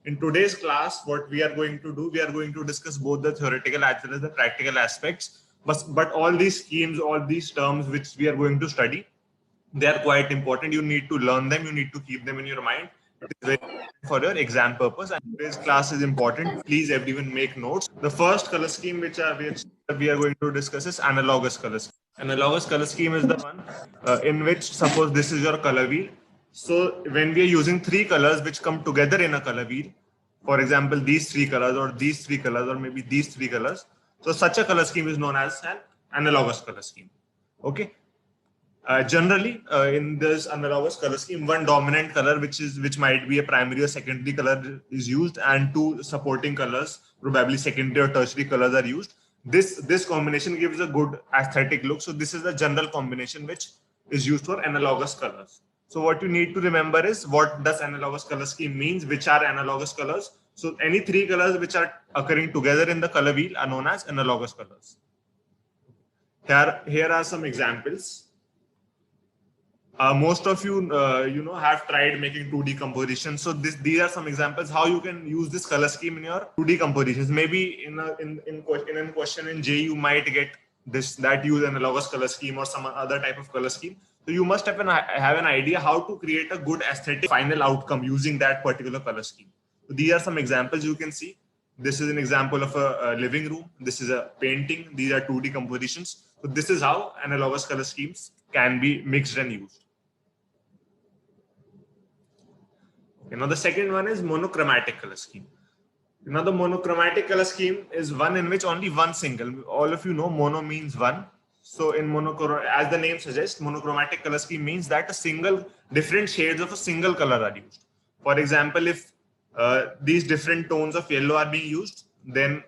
In today's class, what we are going to do, we are going to discuss both the theoretical as well as the practical aspects. But all these schemes, all these terms which we are going to study, they are quite important. You need to learn them. You need to keep them in your mind. It is very important for your exam purpose. And today's class is important. Please, everyone, make notes. The first color scheme which we are going to discuss is analogous color scheme. Analogous color scheme is the one in which, suppose this is your color wheel. So when we are using three colors which come together in a color wheel, for example, these three colors or these three colors or maybe these three colors. So such a color scheme is known as an analogous color scheme. Okay. Generally, in this analogous color scheme, one dominant color, which might be a primary or secondary color, is used, and two supporting colors, probably secondary or tertiary colors, are used. This combination gives a good aesthetic look. So this is the general combination which is used for analogous colors. So what you need to remember is what does analogous color scheme means, which are analogous colors. So any three colors which are occurring together in the color wheel are known as analogous colors. Here are some examples. Most of you, have tried making 2D compositions. So these are some examples how you can use this color scheme in your 2D compositions. Maybe in a question in J, you might get that use analogous color scheme or some other type of color scheme. So you must have an idea how to create a good aesthetic final outcome using that particular color scheme. So these are some examples you can see. This is an example of a living room. This is a painting. These are 2D compositions. So this is how analogous color schemes can be mixed and used. Now the second one is monochromatic color scheme. Now the monochromatic color scheme is one in which only one single. All of you know mono means one. So in as the name suggests, monochromatic color scheme means that different shades of a single color are used. For example, if these different tones of yellow are being used, then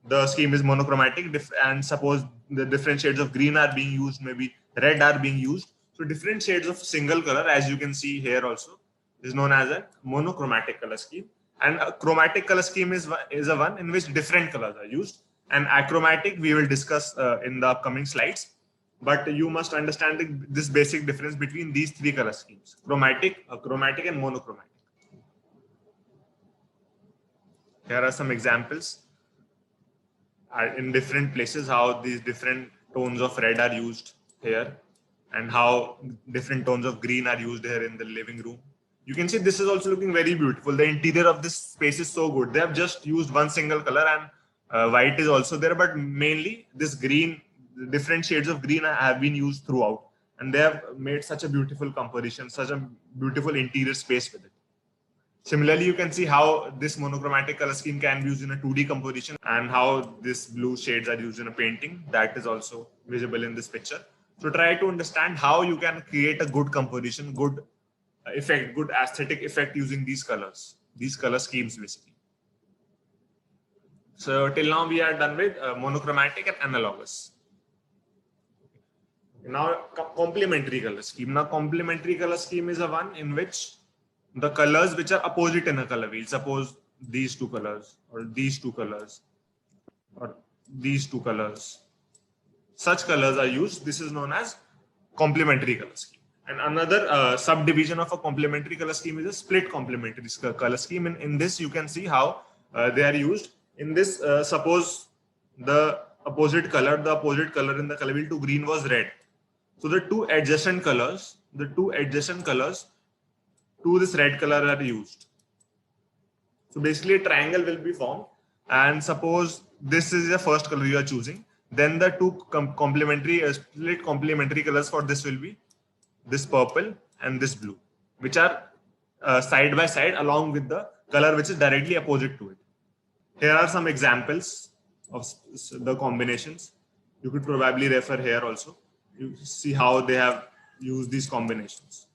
the scheme is monochromatic. And suppose the different shades of green are being used, maybe red are being used. So different shades of single color, as you can see here also, is known as a monochromatic color scheme. And a chromatic color scheme is a one in which different colors are used. And achromatic we will discuss in the upcoming slides. But you must understand this basic difference between these three color schemes: chromatic, achromatic, and monochromatic. Here are some examples in different places how these different tones of red are used here, and how different tones of green are used here in the living room. You can see this is also looking very beautiful. The interior of this space is so good. They have just used one single color, and white is also there, but mainly this green, different shades of green have been used throughout, and they have made such a beautiful composition, such a beautiful interior space with it. Similarly, you can see how this monochromatic color scheme can be used in a 2D composition, and how this blue shades are used in a painting. That is also visible in this picture. So try to understand how you can create a good composition, good effect, good aesthetic effect using these color schemes basically. So till now we are done with monochromatic and analogous. Now complementary color scheme. Now complementary color scheme is a one in which the colors which are opposite in a color wheel, suppose these two colors or these two colors or these two colors, such colors are used. This is known as complementary color scheme. And another subdivision of a complementary color scheme is a split complementary color scheme. In this, you can see how they are used. In this, suppose the opposite color in the color wheel to green was red. So the two adjacent colors to this red color are used. So basically a triangle will be formed. And suppose this is the first color you are choosing. Then the two split complementary colors for this will be this purple and this blue, which are side by side along with the color which is directly opposite to it. Here are some examples of the combinations. You could probably refer here also. You see how they have used these combinations.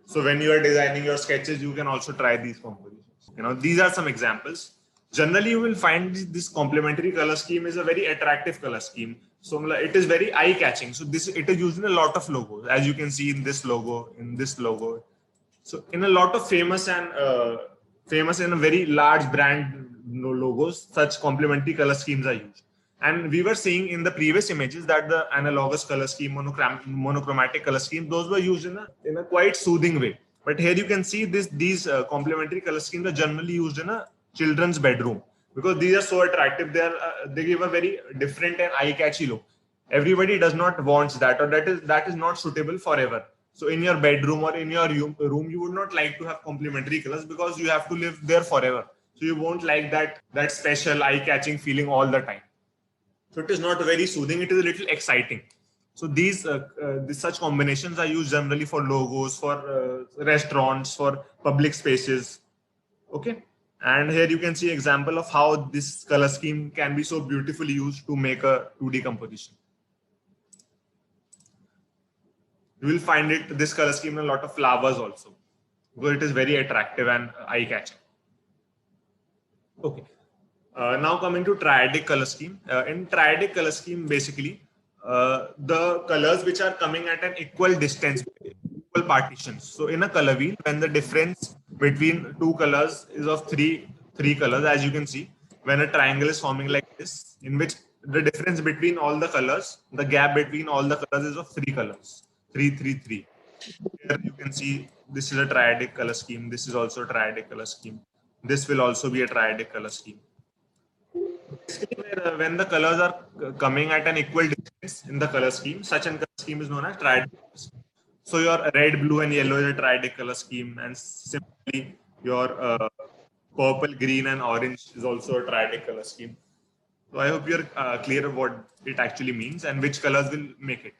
So when you are designing your sketches, you can also try these combinations. These are some examples. Generally, you will find this complementary color scheme is a very attractive color scheme. So it is very eye-catching. So it is used in a lot of logos, as you can see in this logo, in this logo. So in a lot of famous and a very large brand logos, such complementary color schemes are used. And we were seeing in the previous images that the analogous color scheme, monochromatic color scheme, those were used in a quite soothing way. But here you can see these complementary color schemes are generally used in a children's bedroom because these are so attractive. They give a very different and eye-catchy look. Everybody does not want that, or that is not suitable forever. So in your bedroom or in your room, you would not like to have complementary colors because you have to live there forever. So you won't like that special eye-catching feeling all the time. So it is not very soothing. It is a little exciting. So these such combinations are used generally for logos, for restaurants, for public spaces. Okay. And here you can see example of how this color scheme can be so beautifully used to make a 2D composition. You will find this color scheme in a lot of flowers also, because it is very attractive and eye-catching. Okay. Now coming to triadic color scheme. In triadic color scheme, basically, the colors which are coming at an equal distance, equal partitions. So in a color wheel, when the difference between two colors is of three colors, as you can see, when a triangle is forming like this, in which the difference between all the colors, the gap between all the colors is of three colors, 3, 3, 3. Here you can see this is a triadic color scheme. This is also a triadic color scheme. This will also be a triadic color scheme. When the colors are coming at an equal distance in the color scheme, such a color scheme is known as triadic. So your red, blue, and yellow is a triadic color scheme, and similarly your purple, green, and orange is also a triadic color scheme. So I hope you're clear of what it actually means and which colors will make it.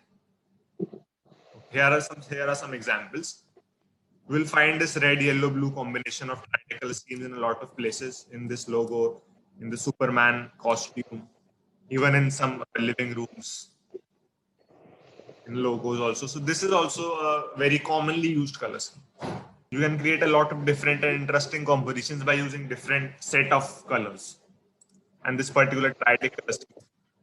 Here are some examples. We'll find this red, yellow, blue combination of triadic color schemes in a lot of places. In this logo, in the Superman costume, even in some living rooms, in logos also. So this is also a very commonly used color scheme. You can create a lot of different and interesting compositions by using different set of colors. And this particular triadic color scheme.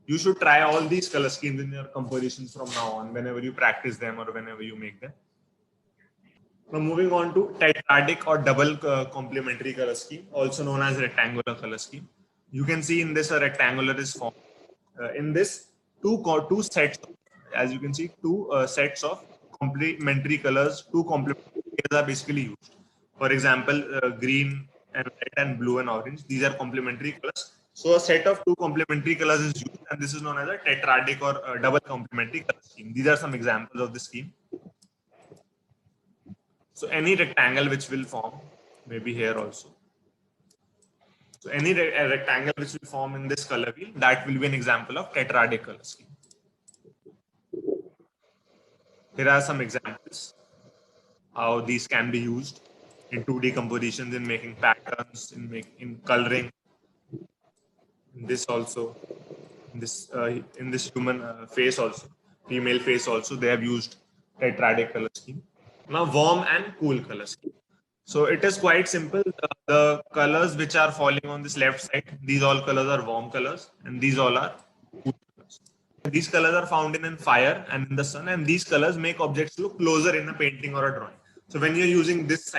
You should try all these color schemes in your compositions from now on, whenever you practice them or whenever you make them. Now moving on to tetradic or double complementary color scheme, also known as rectangular color scheme. You can see in this a rectangular is formed. In this, two sets, as you can see, two sets of complementary colors, two complementary colors are basically used. For example, green and red and blue and orange, these are complementary colors. So a set of two complementary colors is used, and this is known as a tetradic or double complementary color scheme. These are some examples of the scheme. So any rectangle which will form, maybe here also. So any rectangle which will form in this color wheel, that will be an example of tetradic color scheme. Here are some examples how these can be used in 2D compositions, in making patterns, in coloring. In this also, in this human face also, female face also, they have used tetradic color scheme. Now warm and cool color scheme. So it is quite simple. The colors which are falling on this left side, these all colors are warm colors, and these all are cool colors. These colors are found in fire and in the sun, and these colors make objects look closer in a painting or a drawing. So when you're using this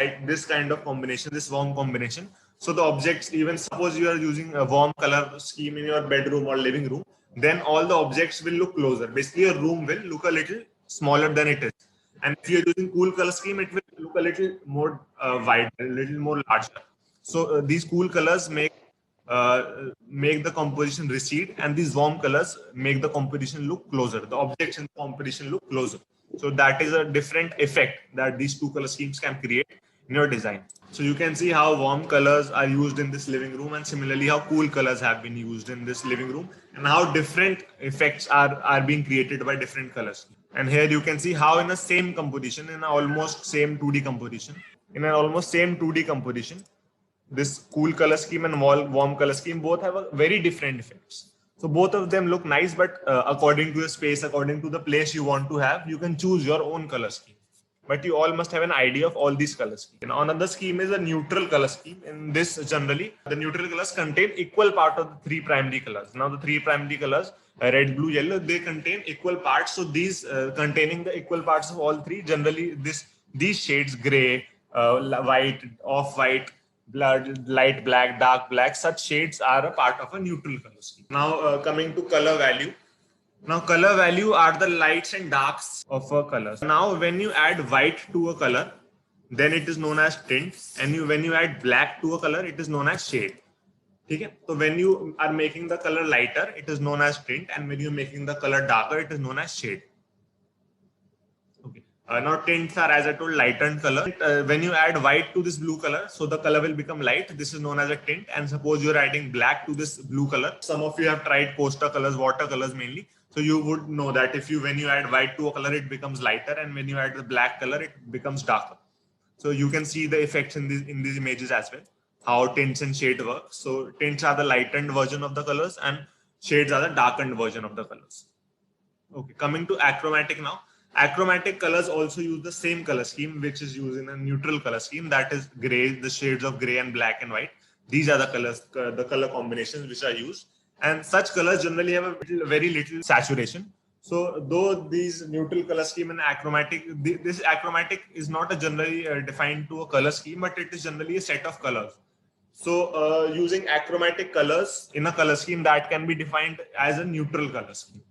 kind of combination, this warm combination, so the objects, even suppose you are using a warm color scheme in your bedroom or living room, then all the objects will look closer. Basically, your room will look a little smaller than it is. And if you're using cool color scheme, it will look a little more wide, a little more larger. So these cool colors make the composition recede, and these warm colors make the composition look closer. The objects in the composition look closer. So that is a different effect that these two color schemes can create in your design. So you can see how warm colors are used in this living room, and similarly how cool colors have been used in this living room, and how different effects are being created by different colors. And here you can see how in a same composition, in an almost same 2D composition, this cool color scheme and warm color scheme both have a very different effects. So both of them look nice, but according to the space, according to the place you want to have, you can choose your own color scheme. But you all must have an idea of all these color schemes. And another scheme is a neutral color scheme. In this, generally, the neutral colors contain equal part of the three primary colors. Now, the three primary colors, red, blue, yellow, they contain equal parts. So these containing the equal parts of all three, generally these shades, gray, white, off-white, blood, light black, dark black, such shades are a part of a neutral color scheme. Now, coming to color value. Now, color value are the lights and darks of a color. Now, when you add white to a color, then it is known as tint, and when you add black to a color, it is known as shade. ठीक है, तो when you are making the color lighter, it is known as tint, and when you're making the color darker, it is known as shade. Okay. Now tints are, as I told, lightened color. When you add white to this blue color, so the color will become light. This is known as a tint. And suppose you're adding black to this blue color. Some of you have tried coaster colors, watercolors mainly. So you would know that when you add white to a color, it becomes lighter, and when you add the black color, it becomes darker. So you can see the effects in these images as well, how tints and shade work. So tints are the lightened version of the colors, and shades are the darkened version of the colors. Okay, coming to achromatic now. Achromatic colors also use the same color scheme, which is used in a neutral color scheme, that is gray, the shades of gray and black and white. These are the colors, the color combinations which are used, and such colors generally have very little saturation. So though these neutral color scheme and achromatic, this achromatic is not a generally defined to a color scheme, but it is generally a set of colors. So using achromatic colors in a color scheme, that can be defined as a neutral color scheme.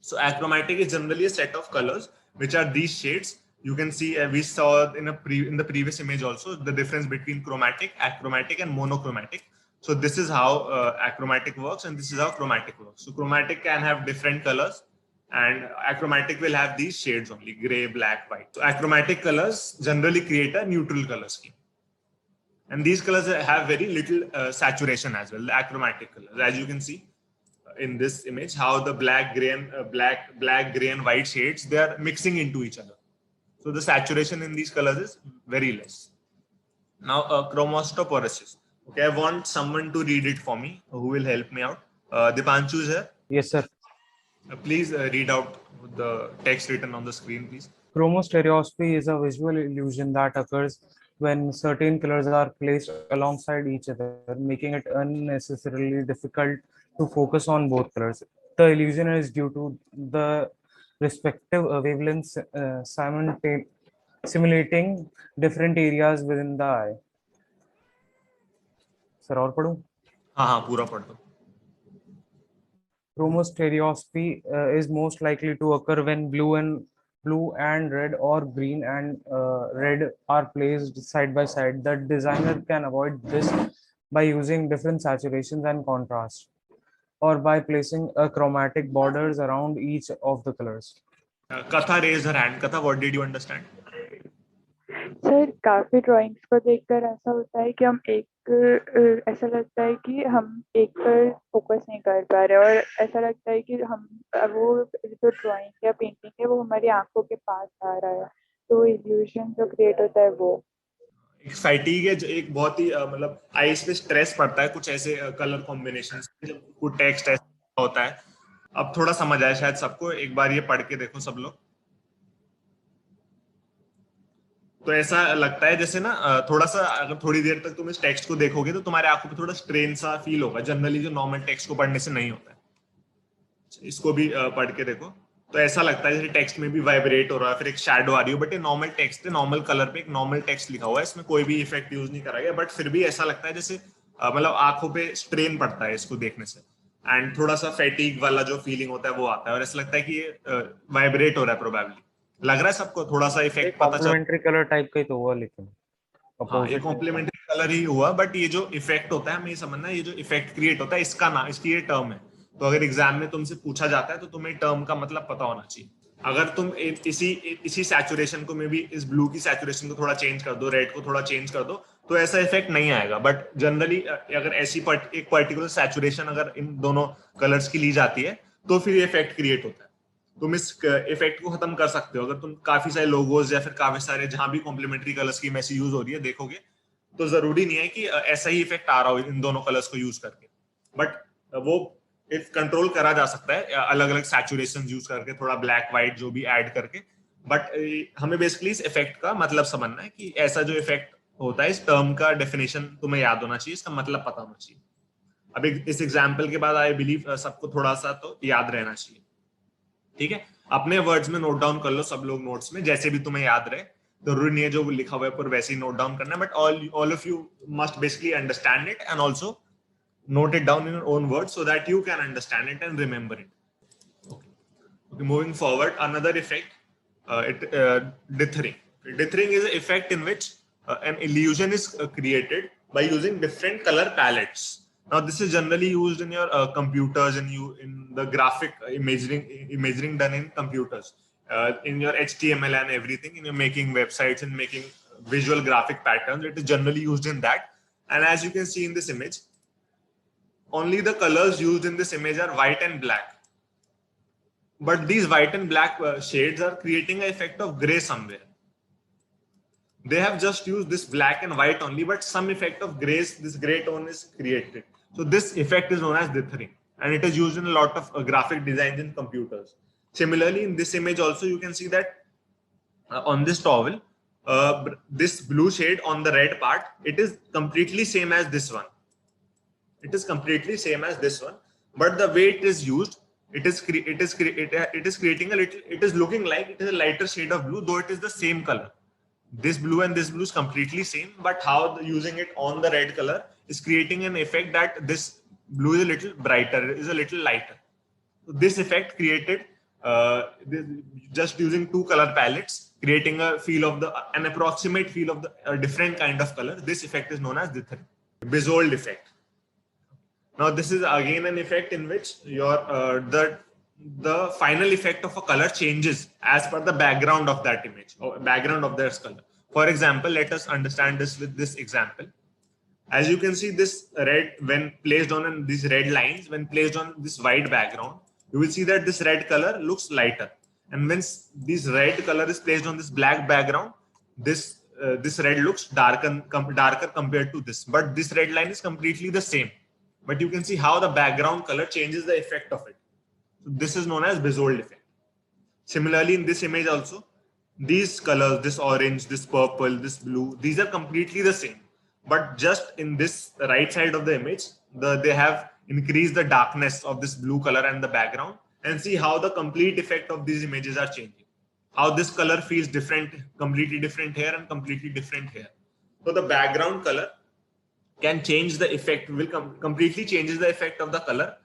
So achromatic is generally a set of colors, which are these shades. You can see, we saw in the previous image also, the difference between chromatic, achromatic, and monochromatic. So this is how achromatic works, and this is how chromatic works. So chromatic can have different colors, and achromatic will have these shades only: gray, black, white. So achromatic colors generally create a neutral color scheme, and these colors have very little saturation as well. The achromatic colors, as you can see in this image, how the black, gray, and black, gray, and white shades, they are mixing into each other. So the saturation in these colors is very less. Now, chromatophoresis. Okay, I want someone to read it for me. Who will help me out? Dipanshu is here. Yes, sir. Please read out the text written on the screen, please. Chromostereoscopy is a visual illusion that occurs when certain colors are placed alongside each other, making it unnecessarily difficult to focus on both colors. The illusion is due to the respective wavelengths simulating different areas within the eye. Sir, और पढ़ूं? हाँ, पूरा पढ़ दो. Chromostereoscopy is most likely to occur when blue and red, or green and red, are placed side by side. The designer can avoid this by using different saturations and contrast, or by placing a chromatic borders around each of the colors. Katha raised her hand. Katha, what did you understand? Sir, काफी drawings को देखकर ऐसा होता है कि हम ऐसा लगता है कि हम एक पर फोकस नहीं कर पा रहे, और ऐसा लगता है कि हम वो जो ड्राइंग या पेंटिंग है वो हमारी आंखों के पास आ रहा है, तो इल्यूजन जो क्रिएट होता है वो फैटीग है, एक बहुत ही मतलब आईज पे स्ट्रेस पड़ता है कुछ ऐसे कलर कॉम्बिनेशंस, जब कुछ टेक्स्ट ऐसा होता है. अब थोड़ा समझ आया शायद सबको. एक बार ये पढ़ के देखो सब लोग. तो ऐसा लगता है जैसे ना थोड़ा सा, अगर थोड़ी देर तक तुम इस टेक्स्ट को देखोगे तो तुम्हारे आंखों पे थोड़ा स्ट्रेन सा फील होगा, जनरली जो नॉर्मल टेक्स्ट को पढ़ने से नहीं होता है. इसको भी पढ़ के देखो तो ऐसा लगता है जैसे टेक्स्ट में भी वाइब्रेट हो रहा है, फिर एक शैडो आ रही हो, बट ये नॉर्मल टेक्स्ट है, नॉर्मल कलर पे एक नॉर्मल टेक्स्ट लिखा हुआ है, इसमें कोई भी इफेक्ट यूज नहीं करा गया, बट फिर भी ऐसा लगता है जैसे मतलब आंखों पे स्ट्रेन पड़ता है इसको देखने से, एंड थोड़ा सा फैटीग वाला जो फीलिंग होता है वो आता है, और ऐसा लगता है कि ये वाइब्रेट हो रहा है. प्रोबेबली लग रहा है सबको थोड़ा सा इफेक्ट पता चल. कॉम्प्लीमेंट्री कलर टाइप का ही तो हुआ, लेकिन हाँ, ये कॉम्प्लीमेंट्री कलर ही हुआ, बट ये जो इफेक्ट होता है हमें ये समझना है, ये जो इफेक्ट क्रिएट होता है इसका ना, इसकी ये टर्म है. तो अगर एग्जाम में तुमसे पूछा जाता है तो तुम्हें टर्म का मतलब पता होना चाहिए. अगर तुम इसी सैचुरेशन को में भी इस ब्लू की सैचुरेशन को थोड़ा चेंज कर दो, रेड को थोड़ा चेंज कर दो, तो ऐसा इफेक्ट नहीं आएगा. बट जनरली अगर ऐसी एक पर्टिकुलर सैचुरेशन अगर इन दोनों कलर्स की ली जाती है तो फिर ये इफेक्ट क्रिएट होता है. तुम इस इफेक्ट को खत्म कर सकते हो अगर तुम काफी सारे लोगोज या फिर काफी सारे जहां भी कॉम्प्लीमेंट्री कलर्स की ऐसी यूज हो रही है देखोगे, तो जरूरी नहीं है कि ऐसा ही इफेक्ट आ रहा हो इन दोनों कलर्स को यूज करके, बट वो कंट्रोल करा जा सकता है अलग अलग सैचुरेशन यूज करके, थोड़ा ब्लैक व्हाइट जो भी ऐड करके. बट हमें बेसिकली इस इफेक्ट का मतलब समझना है कि ऐसा जो इफेक्ट होता है, इस टर्म का डेफिनेशन तुम्हें याद होना चाहिए, इसका मतलब पता होना चाहिए. अब इस एग्जाम्पल के बाद आई बिलीव सबको थोड़ा सा तो याद रहना चाहिए. ठीक है, अपने वर्ड्स में नोट डाउन कर लो सब लोग नोट्स में, जैसे भी तुम्हें याद रहे. जरूरी नहीं है जो लिखा हुआ है पर वैसे ही नोट डाउन करना है, but all of you must basically understand it and also note it down in your own words so that you can understand it and remember it. Okay, moving forward, another effect, dithering. Dithering is an effect in which an illusion is created by using different color palettes. Now, this is generally used in your computers and in the graphic imaging done in computers, in your HTML and everything, in your making websites and making visual graphic patterns. It is generally used in that. And as you can see in this image, only the colors used in this image are white and black. But these white and black shades are creating an effect of gray somewhere. They have just used this black and white only, but some effect of grays, this gray tone is created. So this effect is known as dithering, and it is used in a lot of graphic designs in computers. Similarly, in this image also, you can see that on this towel, this blue shade on the red part, it is completely same as this one. It is completely same as this one, but the way it is used, it is creating a little. It is looking like it is a lighter shade of blue, though it is the same color. This blue and this blue is completely same, but how using it on the red color is creating an effect that this blue is a little brighter, is a little lighter. So this effect created just using two color palettes, creating a feel of an approximate feel of a different kind of color. This effect is known as dithering, Bezold effect. Now this is again an effect in which your the final effect of a color changes as per the background of that image or background of that color. For example, let us understand this with this example. As you can see, this red, when placed on these red lines, when placed on this white background, you will see that this red color looks lighter. And when this red color is placed on this black background, this red looks darker compared to this. But this red line is completely the same. But you can see how the background color changes the effect of it. So this is known as Bezold effect. Similarly, in this image also, these colors, this orange, this purple, this blue, these are completely the same. But just in this right side of the image, they have increased the darkness of this blue color and the background, and see how the complete effect of these images are changing. How this color feels different, completely different here and completely different here. So the background color can change the effect, completely changes the effect of the color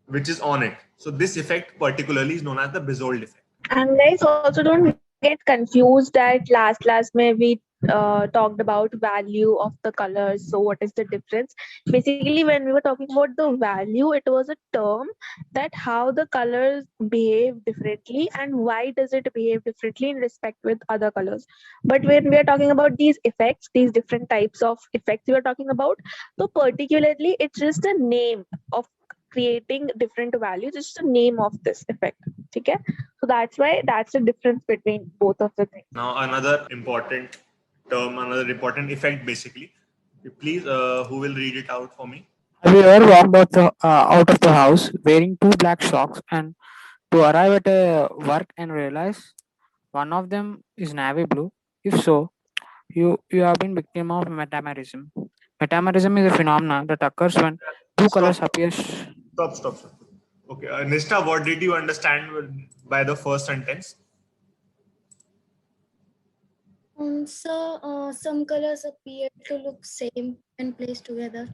which is on it. So this effect particularly is known as the Bezold effect. And guys, also don't get confused that last class we talked about value of the colors. So what is the difference? Basically, when we were talking about the value, it was a term that how the colors behave differently and why does it behave differently in respect with other colors. But when we are talking about these effects, these different types of effects we are talking about, so particularly it's just a name of creating different values. It's the name of this effect. Okay, so that's why that's the difference between both of the things. Now another important term, another important effect basically. Please, who will read it out for me? Have you ever walked out of the house wearing two black socks and to arrive at a work and realize one of them is navy blue? If so, you have been victim of metamerism. Metamerism is a phenomenon that occurs when two colors appear. Stop. Okay, Nishta, what did you understand by the first sentence? So some colors appear to look same when placed together.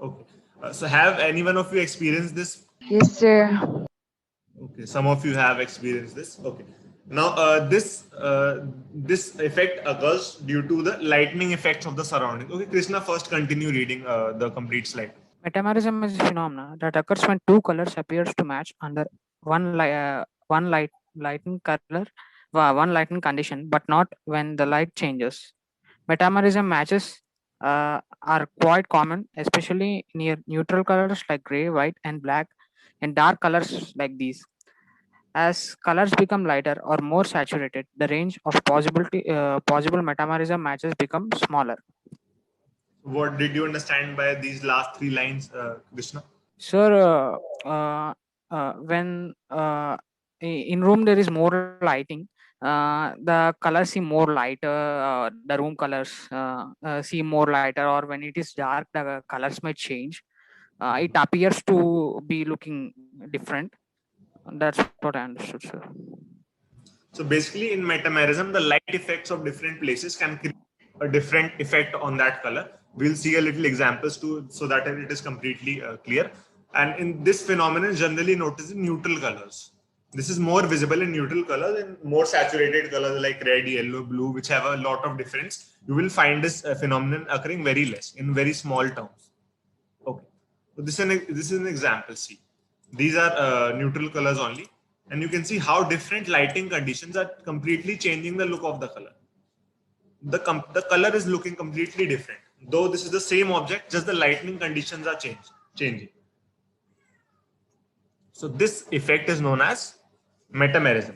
Okay. So have any one of you experienced this? Yes, sir. Okay, some of you have experienced this. Okay. Now this effect occurs due to the lightning effects of the surroundings. Okay, Krishna, first continue reading the complete slide. Metamerism is a phenomenon that occurs when two colors appears to match under one lighting condition, but not when the light changes. Metamerism matches are quite common, especially near neutral colors like gray, white, and black, and dark colors like these. As colors become lighter or more saturated, the range of possible metamerism matches become smaller. What did you understand by these last three lines, Krishna? Sir, when in room there is more lighting, the colors seem more lighter. The room colors seem more lighter, or when it is dark, the colors might change. It appears to be looking different. That's what I understood, sir. So basically, in metamerism, the light effects of different places can create a different effect on that color. We'll see a little examples so that it is completely clear. And in this phenomenon, generally noticed in neutral colors. This is more visible in neutral colors, and more saturated colors like red, yellow, blue, which have a lot of difference. You will find this phenomenon occurring very less in very small terms. Okay, so this is an example. See, these are neutral colors only, and you can see how different lighting conditions are completely changing the look of the color. The color is looking completely different, though this is the same object, just the lighting conditions are changing. So this effect is known as metamerism.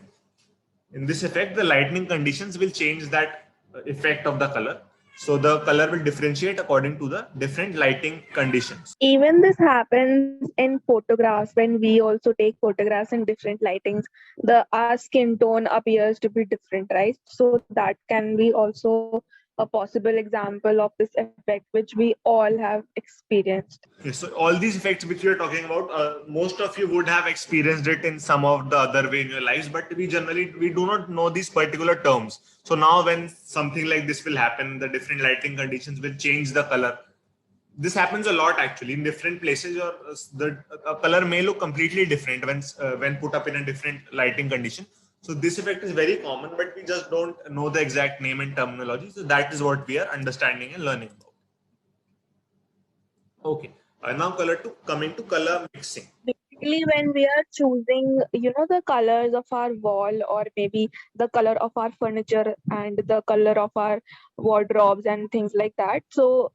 In this effect, the lighting conditions will change that effect of the color. So the color will differentiate according to the different lighting conditions. Even this happens in photographs. When we also take photographs in different lightings, our skin tone appears to be different, right? So that can be also a possible example of this effect, which we all have experienced. Okay, so all these effects which we are talking about, most of you would have experienced it in some of the other way in your lives, but we do not know these particular terms. So now when something like this will happen, the different lighting conditions will change the color. This happens a lot actually in different places, or the color may look completely different when put up in a different lighting condition. So this effect is very common, but we just don't know the exact name and terminology. So that is what we are understanding and learning about. Okay, now coming to color mixing. Basically, when we are choosing, the colors of our wall, or maybe the color of our furniture and the color of our wardrobes and things like that. So,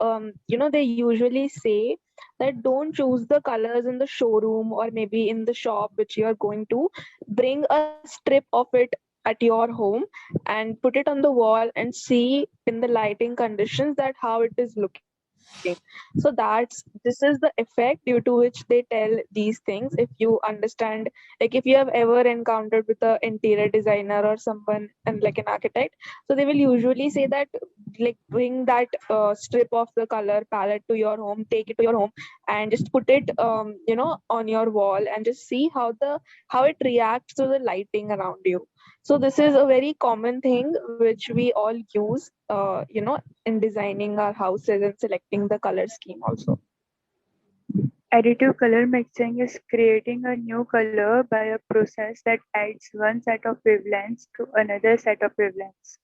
they usually say that don't choose the colors in the showroom or maybe in the shop which you are going to. Bring a strip of it at your home and put it on the wall and see in the lighting conditions that how it is looking. So this is the effect due to which they tell these things. If you understand, like if you have ever encountered with an interior designer or someone and like an architect, so they will usually say that like bring that strip of the color palette to your home, take it to your home and just put it on your wall and just see how it reacts to the lighting around you. So this is a very common thing which we all use in designing our houses and selecting the color scheme also. Additive color mixing is creating a new color by a process that adds one set of wavelengths to another set of wavelengths.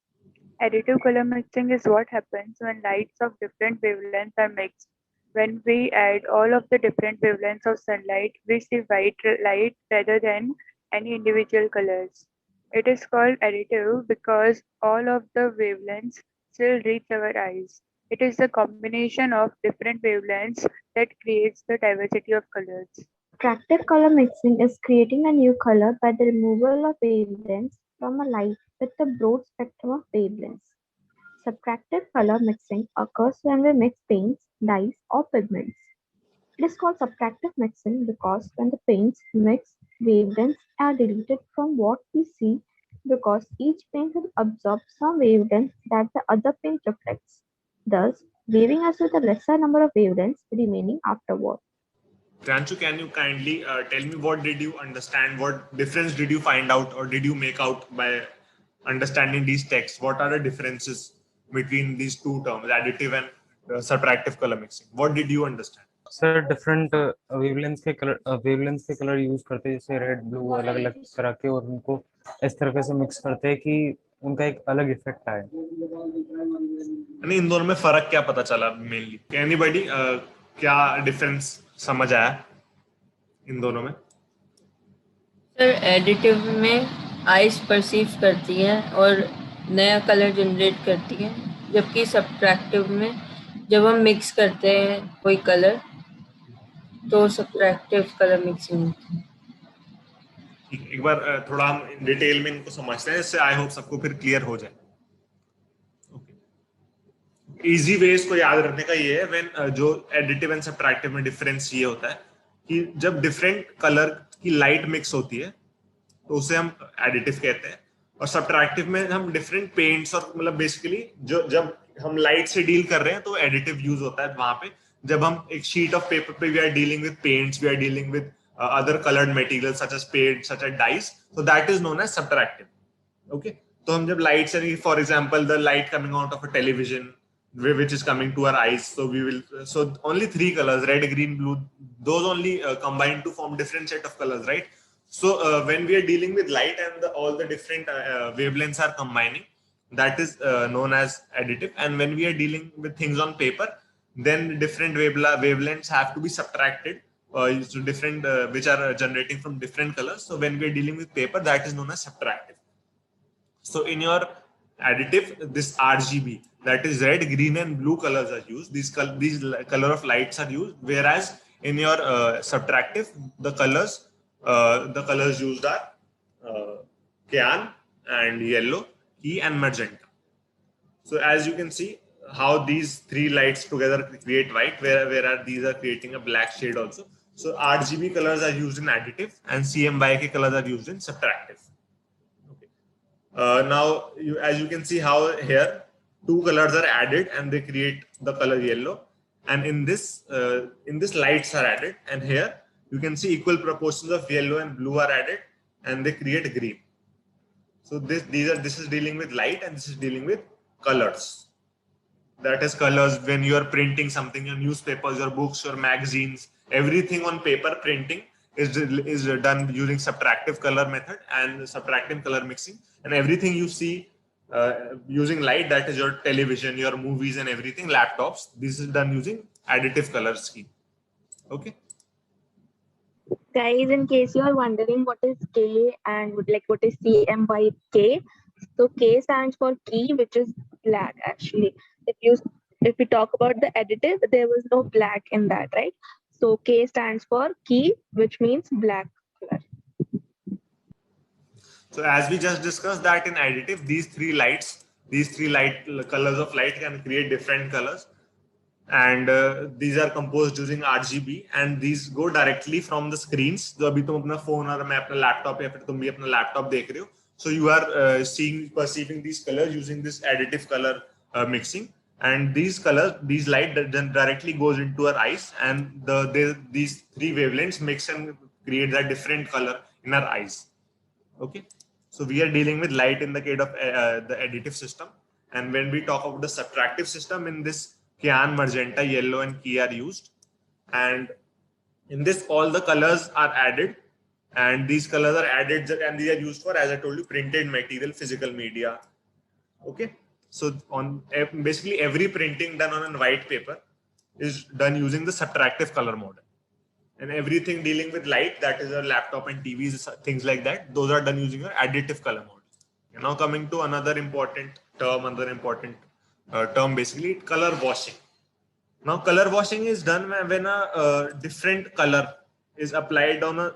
Additive color mixing is what happens when lights of different wavelengths are mixed. When we add all of the different wavelengths of sunlight, we see white light rather than any individual colors. It is called additive because all of the wavelengths still reach our eyes. It is the combination of different wavelengths that creates the diversity of colors. Subtractive color mixing is creating a new color by the removal of wavelengths from a light with a broad spectrum of wavelengths. Subtractive color mixing occurs when we mix paints, dyes, or pigments. It is called subtractive mixing because when the paints mix, wavelengths are deleted from what we see because each paint will absorb some wavelength that the other paint reflects, thus leaving us with a lesser number of wavelengths remaining afterward. Pranchu, can you kindly tell me what did you understand? What difference did you find out or did you make out by understanding these texts? What are the differences between these two terms, additive and subtractive color mixing? What did you understand? Sir different wavelength के colour use करते हैं, जैसे red blue अलग अलग तरह के, और उनको इस तरह से मिक्स करते हैं कि उनका एक अलग इफेक्ट आए. नहीं, इन दोनों में फर्क क्या पता चला मेनली? एनीबॉडी क्या डिफरेंस समझ आया इन दोनों में? सर एडिटिव में आइज परसीव करती है और नया कलर जनरेट करती है, जबकि सब्ट्रैक्टिव में जब हम मिक्स करते हैं कोई कलर तो सब्ट्रैक्टिव कलर मिक्सिंग होती है. एक बार थोड़ा हम डिटेल में इनको समझते हैं, इससे आई होप सबको फिर क्लियर हो जाए. इजी वे इसको याद रखने का ये है, व्हेन जो एडिटिव एंड सब्ट्रैक्टिव में डिफरेंस ये होता है कि जब डिफरेंट कलर की लाइट मिक्स होती है तो उसे हम एडिटिव कहते हैं, और सब्ट्रैक्टिव में हम डिफरेंट पेंट्स और मतलब बेसिकली जब हम लाइट से डील कर रहे हैं तो एडिटिव यूज होता है वहां पे. जब हम एक शीट ऑफ पेपर पे we are dealing with paints, we are dealing with other colored materials such as paint, such as dyes, so that is known as subtractive. Okay, तो हम जब लाइट से, for example the light coming out of a television which is coming to our eyes, so only three colors, red, green, blue, those only combine to form different set of colors, right? So when we are dealing with light and all the different wavelengths are combining, that is known as additive. And when we are dealing with things on paper, then different wavelengths have to be subtracted, so different which are generating from different colors. So when we are dealing with paper, that is known as subtractive. So in your additive, this RGB, that is red, green, and blue colors are used. These color of lights are used. Whereas in your subtractive, the colors used are cyan and yellow, key, and magenta. So as you can see, how these three lights together create white, where these are creating a black shade also. So RGB colors are used in additive, and CMYK colors are used in subtractive. Now, as you can see how here two colors are added and they create the color yellow, and in this lights are added, and here you can see equal proportions of yellow and blue are added and they create green. So this is dealing with light, and this is dealing with colors. That is colors when you are printing something, your newspapers, your books, your magazines, everything on paper printing is done using subtractive color method and subtractive color mixing. And everything you see using light, that is your television, your movies, and everything, laptops, this is done using additive color scheme. Okay. Guys, in case you are wondering what is K and what is CMYK, so K stands for key, which is black. Actually, if we talk about the additive, there was no black in that, right? So K stands for key, which means black color. So as we just discussed that in additive, these three colors of light can create different colors, and these are composed using RGB, and these go directly from the screens. जो अभी तुम अपना phone और मैं अपना laptop या फिर तुम भी अपना laptop देख रहे हो, so you are perceiving these colors using this additive color mixing, and these light directly goes into our eyes, and these three wavelengths mix and create that different color in our eyes. Okay, so we are dealing with light in the case of the additive system, and when we talk about the subtractive system, in this cyan, magenta, yellow, and key are used, and in this all the colors are added, and these colors are added and these are used for, as I told you, printed material, physical media. Okay, so on basically every printing done on a white paper is done using the subtractive color model, and everything dealing with light, that is a laptop and TVs, things like that, those are done using your additive color model. And now coming to another important term, basically color washing. Now color washing is done when a different color is applied on a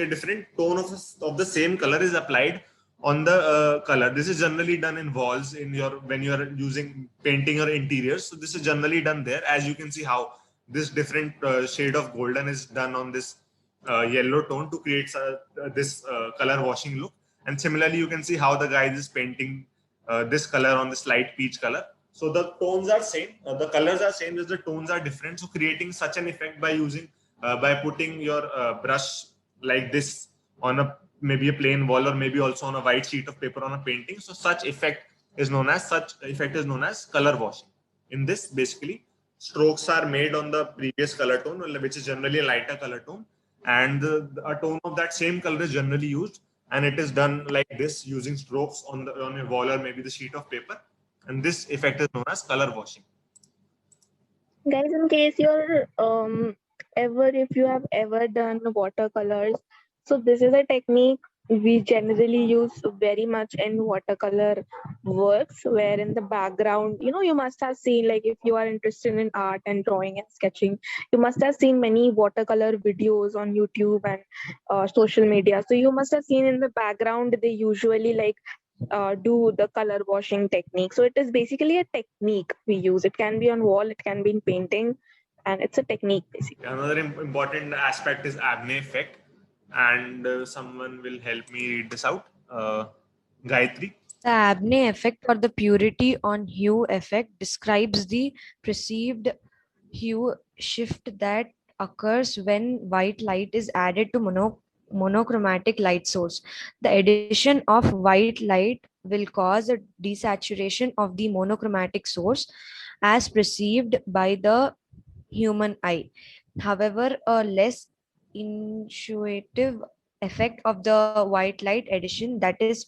different tone of the same color is applied on the color. This is generally done in walls when you are using painting or interiors. So this is generally done there. As you can see how this different shade of golden is done on this yellow tone to create this color washing look. And similarly, you can see how the guy is painting this color on this light peach color. So the tones are same, the colors are same, just the tones are different. So creating such an effect by putting your brush like this on maybe a plain wall, or maybe also on a white sheet of paper on a painting. So such effect is known as color washing. In this, basically, strokes are made on the previous color tone, which is generally a lighter color tone, and a tone of that same color is generally used, and it is done like this using strokes on a wall or maybe the sheet of paper, and this effect is known as color washing. Guys, in case you're if you have ever done watercolors, so this is a technique we generally use very much in watercolor works, where in the background, you must have seen, like if you are interested in art and drawing and sketching, you must have seen many watercolor videos on YouTube and social media. So you must have seen in the background, they usually do the color washing technique. So it is basically a technique we use. It can be on wall, it can be in painting, and it's a technique basically. Another important aspect is Abney effect, and someone will help me read this out. Gayatri. The Abney effect, or the purity on hue effect, describes the perceived hue shift that occurs when white light is added to monochromatic light source. The addition of white light will cause a desaturation of the monochromatic source as perceived by the human eye. However, a less intuitive effect of the white light addition that is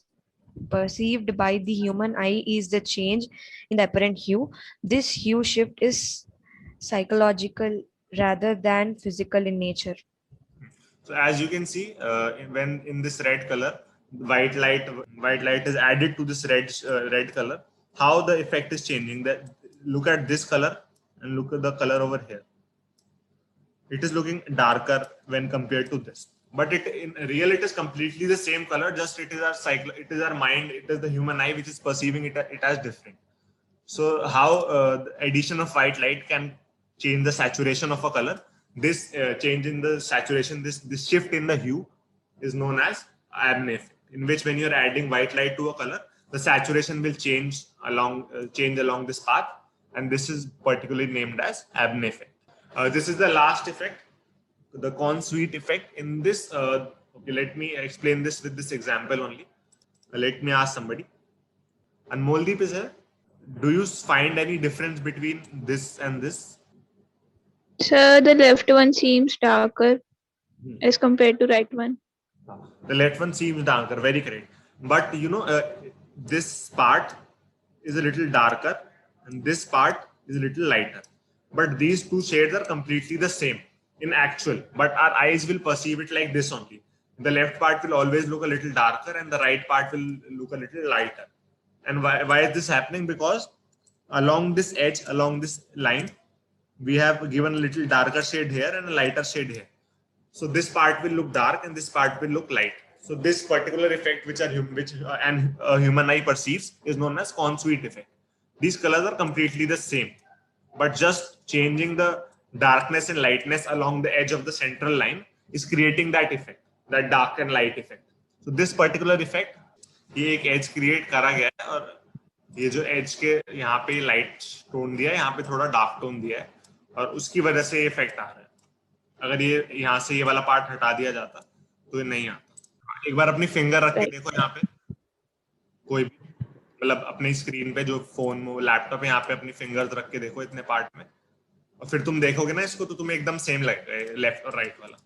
perceived by the human eye is the change in the apparent hue. This hue shift is psychological rather than physical in nature. So as you can see, when in this red color, white light is added to this red color, how the effect is changing. That look at this color and look at the color over here. It is looking darker when compared to this, but in real it is completely the same color. Just it is our cycle, it is our mind, it is the human eye which is perceiving it as different. So how the addition of white light can change the saturation of a color. This change in the saturation, this shift in the hue is known as Abney effect, in which when you're adding white light to a color, the saturation will change along this path, and this is particularly named as Abney effect. This is the last effect, the Kohn-Sweet effect. In this, okay, let me explain this with this example only. Let me ask somebody. Anmoldeep is here. Do you find any difference between this and this? Sir, the left one seems darker as compared to right one. The left one seems darker, very correct. But you know, this part is a little darker and this part is a little lighter. But these two shades are completely the same in actual, but our eyes will perceive it like this only. The left part will always look a little darker and the right part will look a little lighter. And why is this happening? Because along this edge, along this line, we have given a little darker shade here and a lighter shade here. So this part will look dark and this part will look light. So this particular effect which a human eye perceives is known as Kohn-Sweet effect. These colors are completely the same, but just changing the darkness and lightness along the edge of the central line is creating that effect, that dark and light effect. So this particular effect, ये एक edge create करा गया है और ये जो edge के यहाँ पे light tone दिया है, यहाँ पे थोड़ा dark tone दिया है और उसकी वजह से ये effect आ रहा है. अगर ये यहाँ से ये वाला part हटा दिया जाता तो ये नहीं आता. एक बार अपनी finger रख के देखो यहाँ पे, कोई भी मतलब अपनी स्क्रीन पे जो फोन में लैपटॉप यहाँ पे अपनी फिंगर्स रख के देखो इतने पार्ट में और फिर तुम देखोगे ना इसको तो तुम्हें एकदम सेम लगेगा लेफ्ट और राइट वाला.